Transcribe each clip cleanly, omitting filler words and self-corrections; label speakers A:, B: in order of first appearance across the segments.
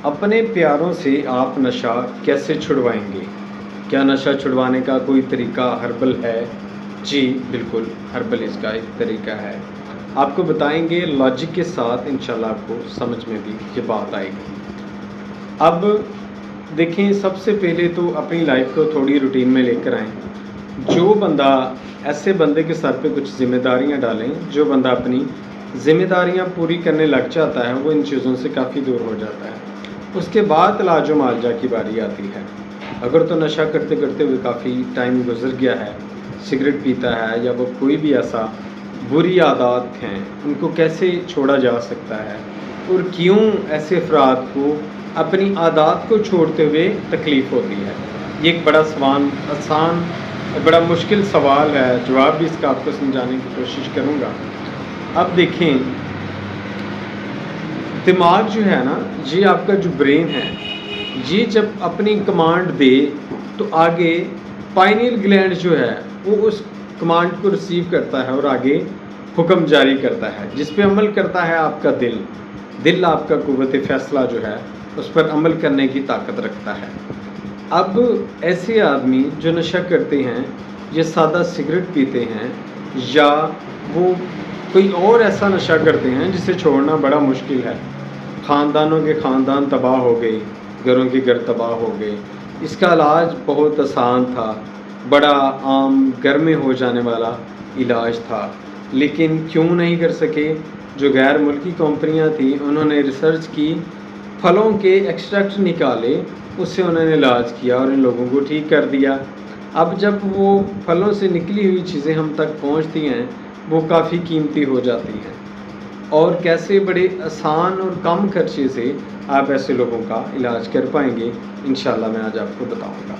A: अपने प्यारों से आप नशा कैसे छुड़वाएंगे? क्या नशा छुड़वाने का कोई तरीका हर्बल है? जी बिल्कुल, हर्बल इसका एक तरीका है। आपको बताएंगे लॉजिक के साथ, इंशाल्लाह आपको समझ में भी ये बात आएगी। अब देखें, सबसे पहले तो अपनी लाइफ को थोड़ी रूटीन में लेकर आएँ। जो बंदा, ऐसे बंदे के सर पे कुछ ज़िम्मेदारियाँ डालें, जो बंदा अपनी ज़िम्मेदारियाँ पूरी करने लग जाता है, वो इन चीज़ों से काफ़ी दूर हो जाता है। उसके बाद इलाज व मुआवजा की बारी आती है। अगर तो नशा करते करते हुए काफ़ी टाइम गुजर गया है, सिगरेट पीता है, या वो कोई भी ऐसा बुरी आदत हैं, उनको कैसे छोड़ा जा सकता है, और क्यों ऐसे अफराद को अपनी आदत को छोड़ते हुए तकलीफ़ होती है? ये एक बड़ा आसान, बड़ा मुश्किल सवाल है। जवाब भी इसका आपको समझाने की कोशिश करूँगा। अब देखें, दिमाग जो है ना, ये आपका जो ब्रेन है, ये जब अपनी कमांड दे तो आगे पाइनियल ग्लैंड जो है वो उस कमांड को रिसीव करता है और आगे हुक्म जारी करता है, जिस पे अमल करता है आपका दिल। दिल आपका कुव्वत फैसला जो है उस पर अमल करने की ताकत रखता है। अब ऐसे आदमी जो नशा करते हैं, ये सादा सिगरेट पीते हैं, या वो कोई और ऐसा नशा करते हैं जिसे छोड़ना बड़ा मुश्किल है, ख़ानदानों के ख़ानदान तबाह हो गए, घरों के घर तबाह हो गए। इसका इलाज बहुत आसान था, बड़ा आम घर में हो जाने वाला इलाज था, लेकिन क्यों नहीं कर सके? जो गैर मुल्की कंपनियां थी, उन्होंने रिसर्च की, फलों के एक्सट्रैक्ट निकाले, उससे उन्होंने इलाज किया और इन लोगों को ठीक कर दिया। अब जब वो फलों से निकली हुई चीज़ें हम तक पहुंचती हैं, वो काफ़ी कीमती हो जाती हैं, और कैसे बड़े आसान और कम खर्चे से आप ऐसे लोगों का इलाज कर पाएंगे, इंशाल्लाह मैं आज आपको बताऊंगा।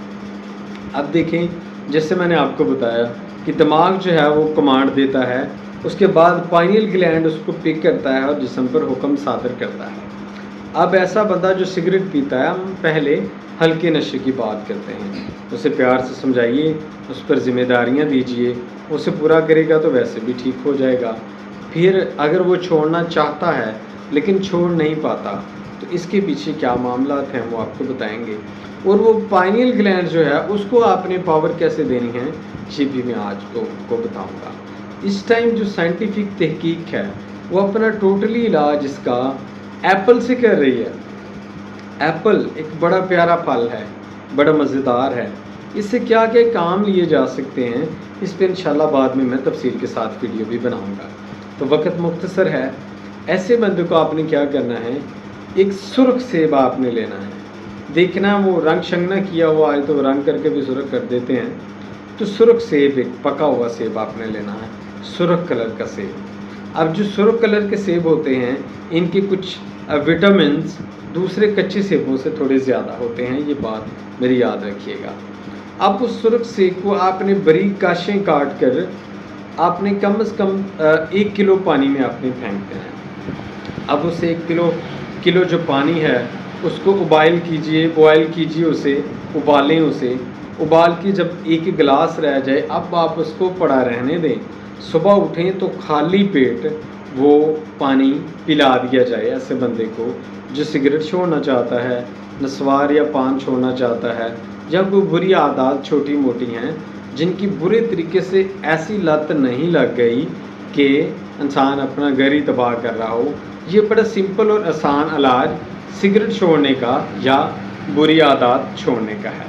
A: अब देखें, जैसे मैंने आपको बताया कि दिमाग जो है वो कमांड देता है, उसके बाद पाइनियल ग्लैंड उसको पिक करता है और जिस्म पर हुक्म सादर करता है। अब ऐसा बंदा जो सिगरेट पीता है, हम पहले हल्के नशे की बात करते हैं। उसे प्यार से समझाइए, उस पर जिम्मेदारियाँ दीजिए, उसे पूरा करेगा तो वैसे भी ठीक हो जाएगा। फिर अगर वो छोड़ना चाहता है लेकिन छोड़ नहीं पाता, तो इसके पीछे क्या मामला हैं वो आपको बताएंगे। और वो पाइनियल ग्लैंड जो है उसको आपने पावर कैसे देनी है, ये भी मैं आज को बताऊंगा। इस टाइम जो साइंटिफिक तहकीक है वो अपना टोटली इलाज इसका एप्पल से कर रही है। एप्पल एक बड़ा प्यारा फल है, बड़ा मज़ेदार है। इससे क्या क्या काम लिए जा सकते हैं, इस पर इंशाल्लाह बाद में मैं तफसील के साथ वीडियो भी बनाऊंगा। तो वक्त मुख्तसर है। ऐसे बंदे को आपने क्या करना है, एक सुर्ख सेब आपने लेना है। देखना वो रंग शंग ना किया हुआ है, तो रंग करके भी सुर्ख कर देते हैं। तो सुर्ख सेब, एक पका हुआ सेब आपने लेना है, सुर्ख कलर का सेब। अब जो सुर्ख कलर के सेब होते हैं, इनके कुछ विटामिन्स दूसरे कच्चे सेबों से थोड़े ज़्यादा होते हैं, ये बात मेरी याद रखिएगा। अब उस सुर्ख सेब को आपने बारीक काशें काट कर आपने कम से कम 1 किलो पानी में आपने फेंक देना है। अब उसे 1 किलो जो पानी है उसको बॉयल कीजिए, उसे उबालें। उसे उबाल के जब 1 गिलास रह जाए, अब आप उसको पड़ा रहने दें। सुबह उठें तो खाली पेट वो पानी पिला दिया जाए ऐसे बंदे को जो सिगरेट छोड़ना चाहता है, नस्वार या पान छोड़ना चाहता है, या कोई बुरी आदत छोटी मोटी हैं जिनकी बुरे तरीके से ऐसी लत नहीं लग गई कि इंसान अपना घर ही तबाह कर रहा हो। ये बड़ा सिंपल और आसान इलाज सिगरेट छोड़ने का या बुरी आदत छोड़ने का है।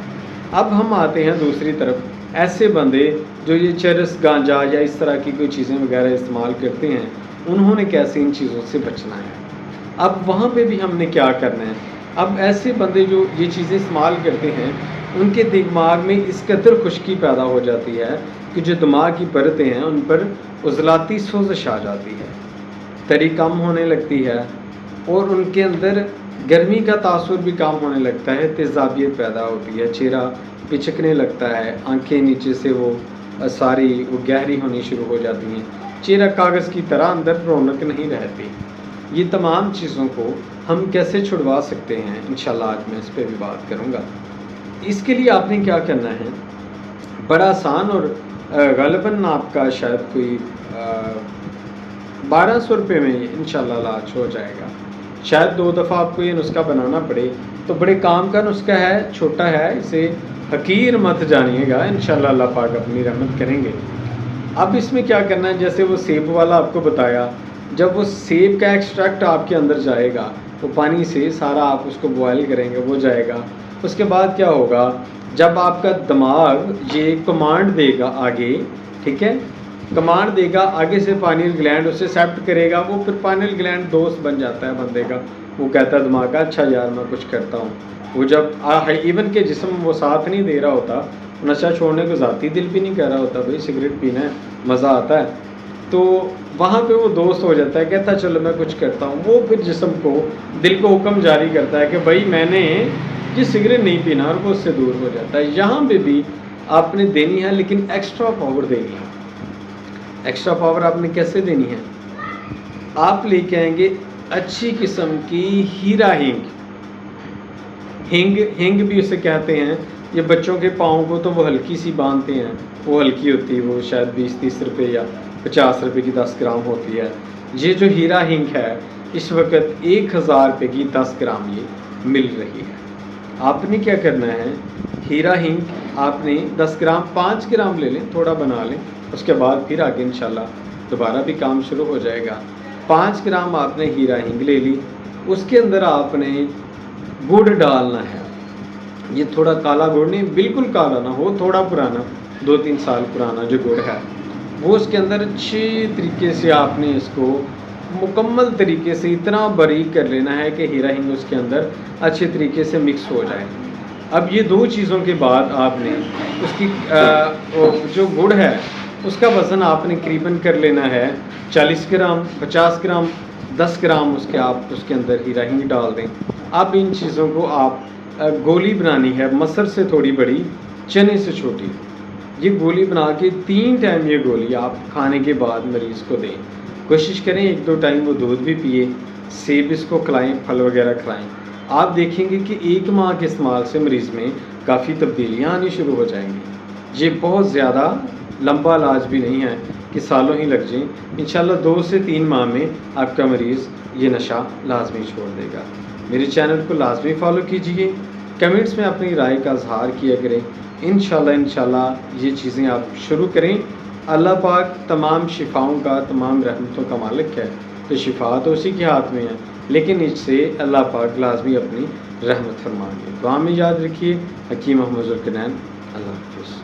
A: अब हम आते हैं दूसरी तरफ, ऐसे बंदे जो ये चरस, गांजा या इस तरह की कोई चीज़ें वगैरह इस्तेमाल करते हैं, उन्होंने कैसे इन चीज़ों से बचना है। अब वहाँ पे भी हमने क्या करना है। अब ऐसे बंदे जो ये चीज़ें इस्तेमाल करते हैं, उनके दिमाग में इस कदर खुश्की पैदा हो जाती है कि जो दिमाग की परतें हैं उन पर उजलाती सोजश आ जाती है, तरी कम होने लगती है, और उनके अंदर गर्मी का तासुर भी कम होने लगता है, तेज़ाबियत पैदा होती है, चेहरा पिचकने लगता है, आंखें नीचे से वो गहरी होनी शुरू हो जाती हैं, चेहरा कागज़ की तरह अंदर रौनक नहीं रहती। ये तमाम चीज़ों को हम कैसे छुड़वा सकते हैं, इंशाल्लाह आज मैं इस पर भी बात करूँगा। इसके लिए आपने क्या करना है, बड़ा आसान, और ग़ालिबन आपका शायद कोई 1200 रुपये में इंशाल्लाह इलाज हो जाएगा। شاید 2 دفعہ آپ کو یہ نسخہ بنانا پڑے، تو بڑے کام کا نسخہ ہے، چھوٹا ہے، اسے حقیر مت جانیے گا، انشاءاللہ اللہ پاک اپنی رحمت کریں گے۔ اب اس میں کیا کرنا ہے، جیسے وہ سیب والا آپ کو بتایا، جب وہ سیب کا ایکسٹریکٹ آپ کے اندر جائے گا، وہ پانی سے سارا آپ اس کو بوائل کریں گے، وہ جائے گا، اس کے بعد کیا ہوگا، جب آپ کا دماغ یہ کمانڈ دے گا آگے، ٹھیک ہے، کمانڈ دے گا آگے سے پائنیل گلینڈ اسے ایکسیپٹ کرے گا، وہ پھر پائنیل گلینڈ دوست بن جاتا ہے بندے کا، وہ کہتا ہے دماغ کا اچھا یار میں کچھ کرتا ہوں۔ وہ جب ایون کہ جسم وہ ساتھ نہیں دے رہا ہوتا، نشہ چھوڑنے کو ذاتی دل بھی نہیں کہہ رہا ہوتا بھائی سگریٹ پینا ہے مزہ آتا ہے، تو وہاں پہ وہ دوست ہو جاتا ہے، کہتا ہے چلو میں کچھ کرتا ہوں، وہ پھر جسم کو دل کو حکم جاری کرتا ہے کہ بھائی میں نے یہ سگریٹ نہیں پینا، اور وہ اس سے دور ہو جاتا ہے۔ یہاں پہ بھی آپ نے دینی ہے، لیکن ایکسٹرا پاور دینی ہے۔ ایکسٹرا پاور آپ نے کیسے دینی ہے، آپ لے کے آئیں گے اچھی قسم کی ہیرا ہینگ بھی اسے کہتے ہیں، یہ بچوں کے پاؤں کو تو وہ ہلکی سی باندھتے ہیں، وہ ہلکی ہوتی ہے، وہ شاید 20-30 روپے یا 50 روپے کی 10 گرام ہوتی ہے۔ یہ جو ہیرا ہینگ ہے اس وقت 1000 روپے کی 10 گرام یہ مل رہی ہے۔ آپ نے کیا کرنا ہے، ہیرا ہینگ آپ نے 10 گرام 5 گرام لے لیں، تھوڑا بنا لیں، اس کے بعد پھر آگے انشاءاللہ دوبارہ بھی کام شروع ہو جائے گا۔ 5 گرام آپ نے ہیرا ہینگ لے لی، اس کے اندر آپ نے گڑ ڈالنا ہے، یہ تھوڑا کالا گڑ نہیں، بالکل کالا نہ ہو، تھوڑا پرانا 2-3 سال پرانا جو گڑ ہے وہ اس کے اندر اچھی طریقے سے آپ نے اس کو مکمل طریقے سے اتنا باریک کر لینا ہے کہ ہیرا ہینگ اس کے اندر اچھے طریقے سے مکس ہو جائے۔ اب یہ 2 چیزوں کے بعد آپ نے اس کی جو گڑ ہے اس کا وزن آپ نے قریباً کر لینا ہے 40 گرام 50 گرام 10 گرام اس کے آپ اس کے اندر ہیرا ہینگ ڈال دیں۔ اب ان چیزوں کو آپ گولی بنانی ہے، مسر سے تھوڑی بڑی، چنے سے چھوٹی، یہ گولی بنا کے 3 ٹائم یہ گولی آپ کھانے کے بعد مریض کو دیں۔ کوشش کریں 1-2 ٹائم وہ دودھ بھی پیے، سیب اس کو کھلائیں، پھل وغیرہ کھلائیں۔ آپ دیکھیں گے کہ 1 ماہ کے استعمال سے مریض میں کافی تبدیلیاں آنی شروع ہو جائیں گی۔ یہ بہت زیادہ لمبا علاج بھی نہیں ہے کہ سالوں ہی لگ جائیں، انشاءاللہ 2 سے 3 ماہ میں آپ کا مریض یہ نشہ لازمی چھوڑ دے گا۔ میرے چینل کو لازمی فالو کیجئے، کمنٹس میں اپنی رائے کا اظہار کیا کریں، انشاءاللہ یہ چیزیں آپ شروع کریں۔ اللہ پاک تمام شفاؤں کا، تمام رحمتوں کا مالک ہے، تو شفا تو اسی کے ہاتھ میں ہے، لیکن اس سے اللہ پاک لازمی اپنی رحمت فرمائیں گے۔ دعا میں یاد رکھیے، حکیم محمد ذوالقرنین۔ اللہ حافظ۔